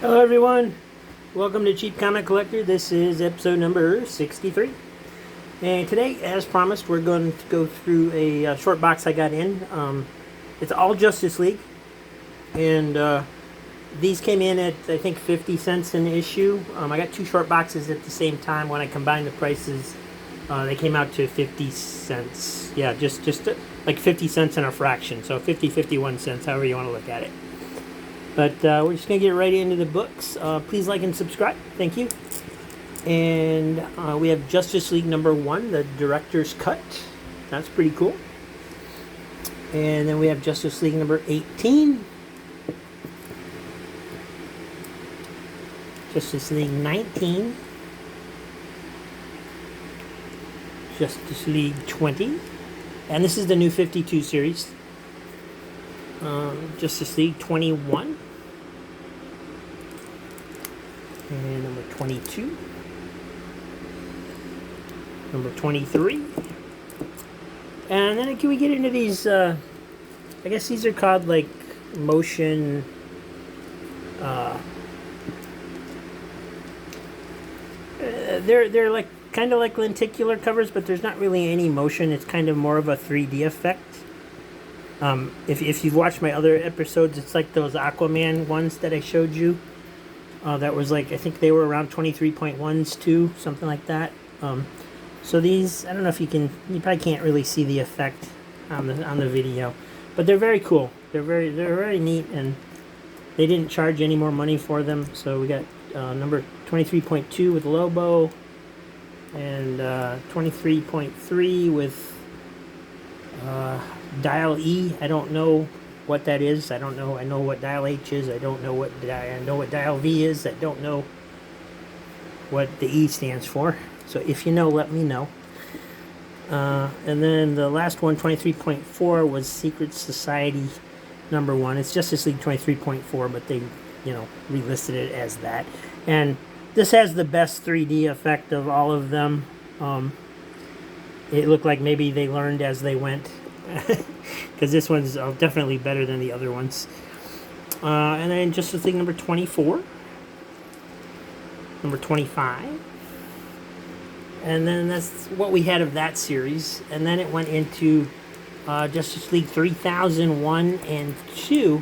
Hello everyone, welcome to Cheap Comic Collector. This is episode number 63. And today, as promised, we're going to go through a short box I got in. It's all Justice League. And these came in at, I think, 50 cents an issue. I got two short boxes at the same time. When I combined the prices, they came out to 50 cents. Yeah, just like 50 cents and a fraction. So 51 cents, however you want to look at it. But we're just going to get right into the books. Please like and subscribe. Thank you. And we have Justice League number 1, the director's cut. That's pretty cool. And then we have Justice League number 18. Justice League 19. Justice League 20. And this is the new 52 series. Justice League 21. And number 22. Number 23. And then can we get into these, I guess these are called like motion, they're like kind of like lenticular covers, but there's not really any motion. It's kind of more of a 3D effect. If you've watched my other episodes, it's like those Aquaman ones that I showed you. That was like, I think they were around 23.1s too, something like that. So these, I don't know if you probably can't really see the effect on the video, but they're very cool. They're very neat, and they didn't charge any more money for them. So we got number 23.2 with Lobo, and 23.3 with Dial E. I don't know what that is. I know what Dial H is. I know what Dial V is. I don't know what the E stands for. So if you know, let me know. And then the last one, 23.4, was Secret Society number 1. It's Justice League 23.4, but they, relisted it as that. And this has the best 3D effect of all of them. It looked like maybe they learned as they went. Because this one's definitely better than the other ones. And then Justice League number 24. Number 25. And then that's what we had of that series. And then it went into Justice League 3001 and 2,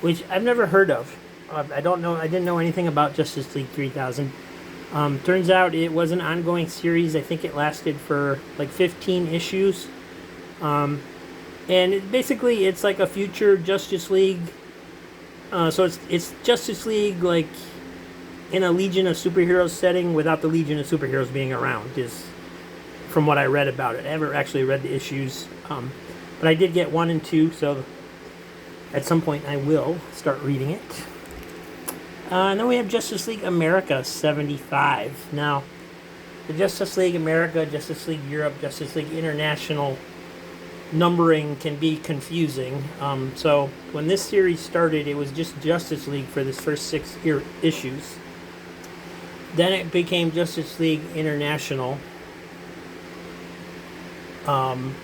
which I've never heard of. I didn't know anything about Justice League 3000. Turns out it was an ongoing series. I think it lasted for like 15 issues. And basically it's like a future Justice League. So it's Justice League like in a Legion of Superheroes setting without the Legion of Superheroes being around, is from what I read about it. I haven't actually read the issues, but I did get 1 and 2, so at some point I will start reading it. And then we have Justice League America 75. Now, the Justice League America, Justice League Europe, Justice League International numbering can be confusing. So when this series started, it was just Justice League for this first 6 issues. Then it became Justice League International. And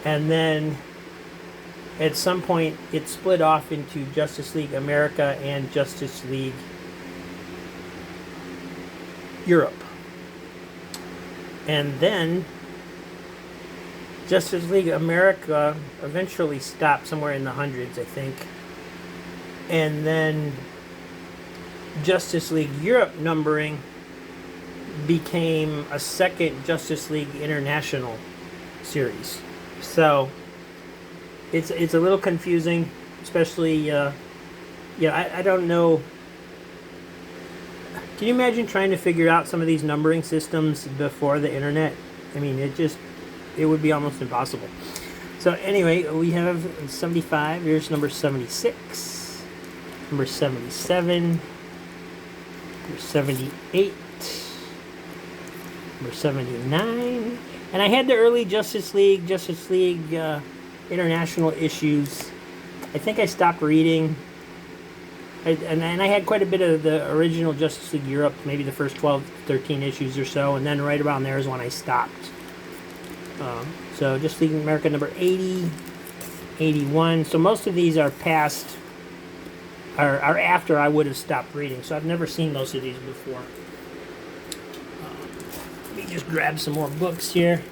then at some point it split off into Justice League America and Justice League Europe. And then Justice League America eventually stopped somewhere in the hundreds, I think. And then Justice League Europe numbering became a second Justice League International series. So it's a little confusing, especially I don't know. Can you imagine trying to figure out some of these numbering systems before the internet? I mean, it would be almost impossible. So anyway, we have 75. Here's number 76, number 77, number 78, number 79. And I had the early Justice League International issues. I think I stopped reading. And I had quite a bit of the original Justice League Europe, maybe the first 12, 13 issues or so. And then right around there is when I stopped. So Justice League America number 80, 81. So most of these are past or after I would have stopped reading. So I've never seen most of these before. Let me just grab some more books here.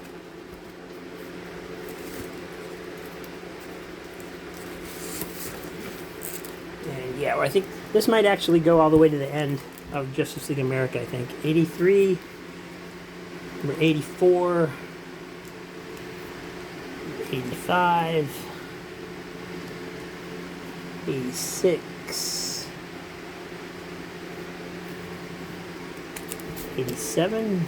And yeah, I think this might actually go all the way to the end of Justice League America, I think. 83, number 84, 85, 86, 87,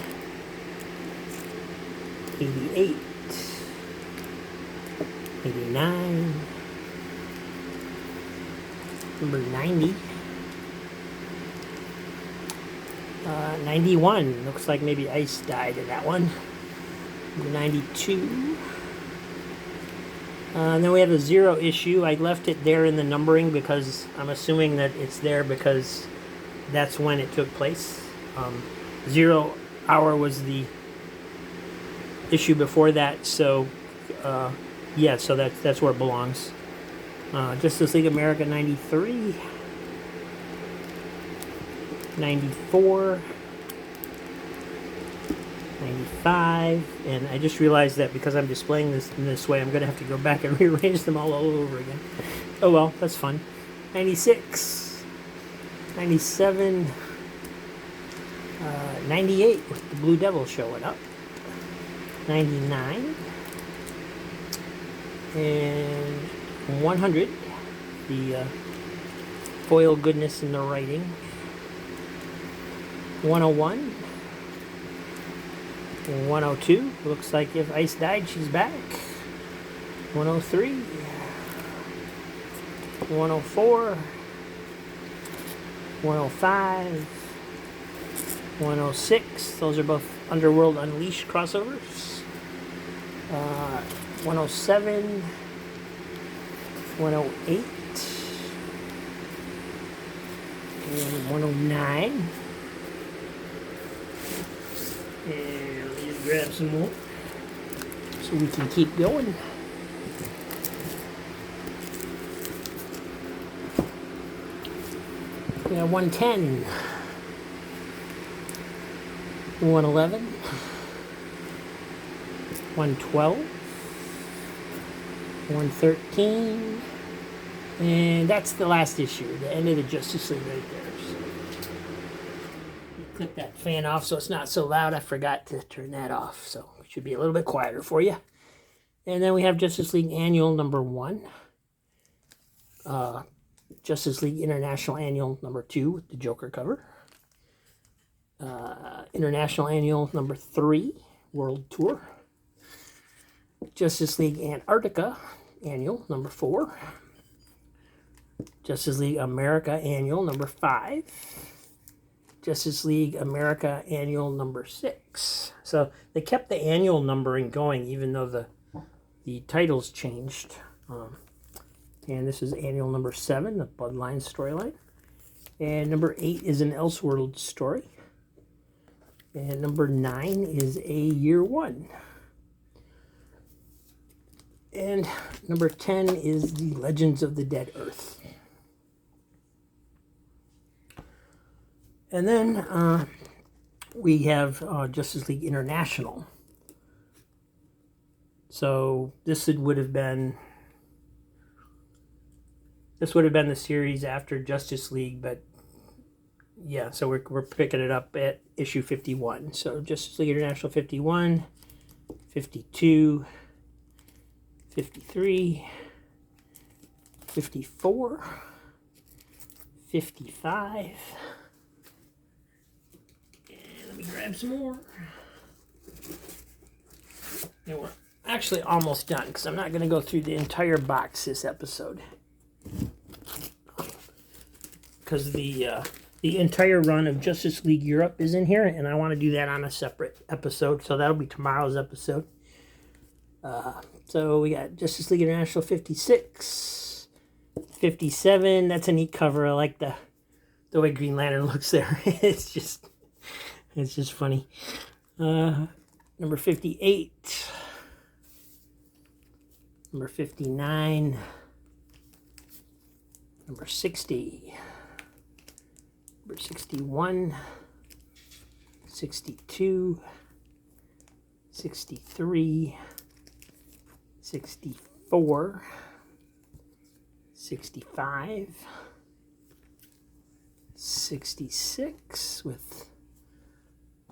88, 89, number 90, 91. Looks like maybe Ice died in that one. Number 92. And then we have a 0 issue. I left it there in the numbering because I'm assuming that it's there because that's when it took place. 0 hour was the issue before that, so yeah, so that's where it belongs. Justice League America 93, 94, 95, and I just realized that because I'm displaying this in this way, I'm going to have to go back and rearrange them all over again. Oh well, that's fun. 96, 97, 98 with the Blue Devil showing up, 99, and 100, the foil goodness in the writing, 101, 102, looks like if Ice died, she's back, 103, 104, 105, 106, those are both Underworld Unleashed crossovers, 107, 108, and 109. And let me just grab some more so we can keep going. We got 110, 111, 112, 113, and that's the last issue, the end of the Justice League right there. So click that fan off so it's not so loud. I forgot to turn that off, so it should be a little bit quieter for you. And then we have Justice League Annual number 1, Justice League International Annual number 2 with the Joker cover, International Annual number 3 World Tour, Justice League Antarctica Annual number 4, Justice League America Annual number 5, Justice League America Annual number 6. So they kept the annual numbering going even though the titles changed. And this is annual number 7, the Bloodline storyline. And number 8 is an Elseworld story. And number 9 is a Year 1. And number 10 is the Legends of the Dead Earth. And then we have Justice League International. So this would have been the series after Justice League, but yeah, so we're picking it up at issue 51. So Justice League International 51, 52, 53, 54, 55. And let me grab some more. And we're actually almost done because I'm not going to go through the entire box this episode. Because the entire run of Justice League Europe is in here, and I want to do that on a separate episode, so that'll be tomorrow's episode. So we got Justice League International 56, 57. That's a neat cover. I like the way Green Lantern looks there. it's just funny. Number 58, number 59. number 60, number 61, 62, 63, 64, 65, 66 with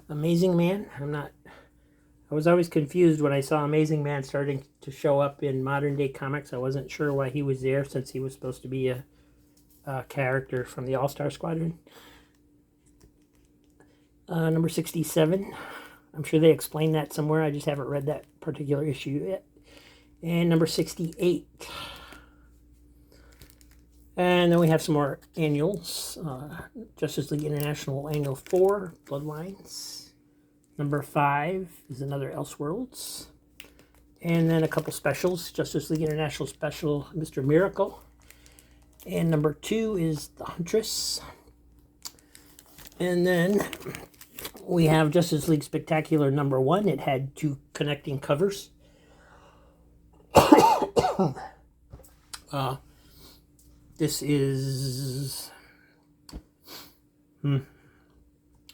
Amazing Man. I was always confused when I saw Amazing Man starting to show up in modern day comics. I wasn't sure why he was there, since he was supposed to be a character from the All-Star Squadron. Number 67. I'm sure they explained that somewhere. I just haven't read that particular issue yet. And number 68. And then we have some more annuals. Justice League International Annual 4, Bloodlines. Number 5 is another Elseworlds. And then a couple specials. Justice League International Special, Mr. Miracle. And number 2 is The Huntress. And then we have Justice League Spectacular number 1. It had 2 connecting covers. This is...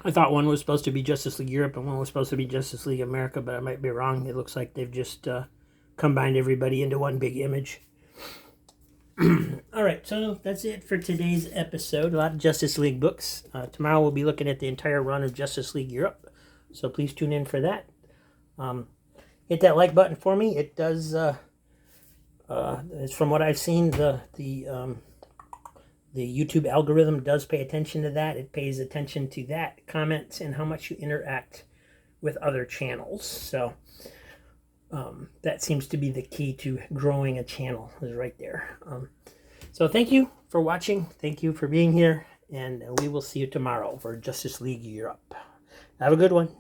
I thought one was supposed to be Justice League Europe and one was supposed to be Justice League America, but I might be wrong. It looks like they've just combined everybody into one big image. All right, so that's it for today's episode. A lot of Justice League books. Tomorrow we'll be looking at the entire run of Justice League Europe, so please tune in for that. Hit that like button for me. It does, from what I've seen, the YouTube algorithm does pay attention to that. It pays attention to that, comments, and how much you interact with other channels. So that seems to be the key to growing a channel, is right there. So thank you for watching. Thank you for being here. And we will see you tomorrow for Justice League Europe. Have a good one.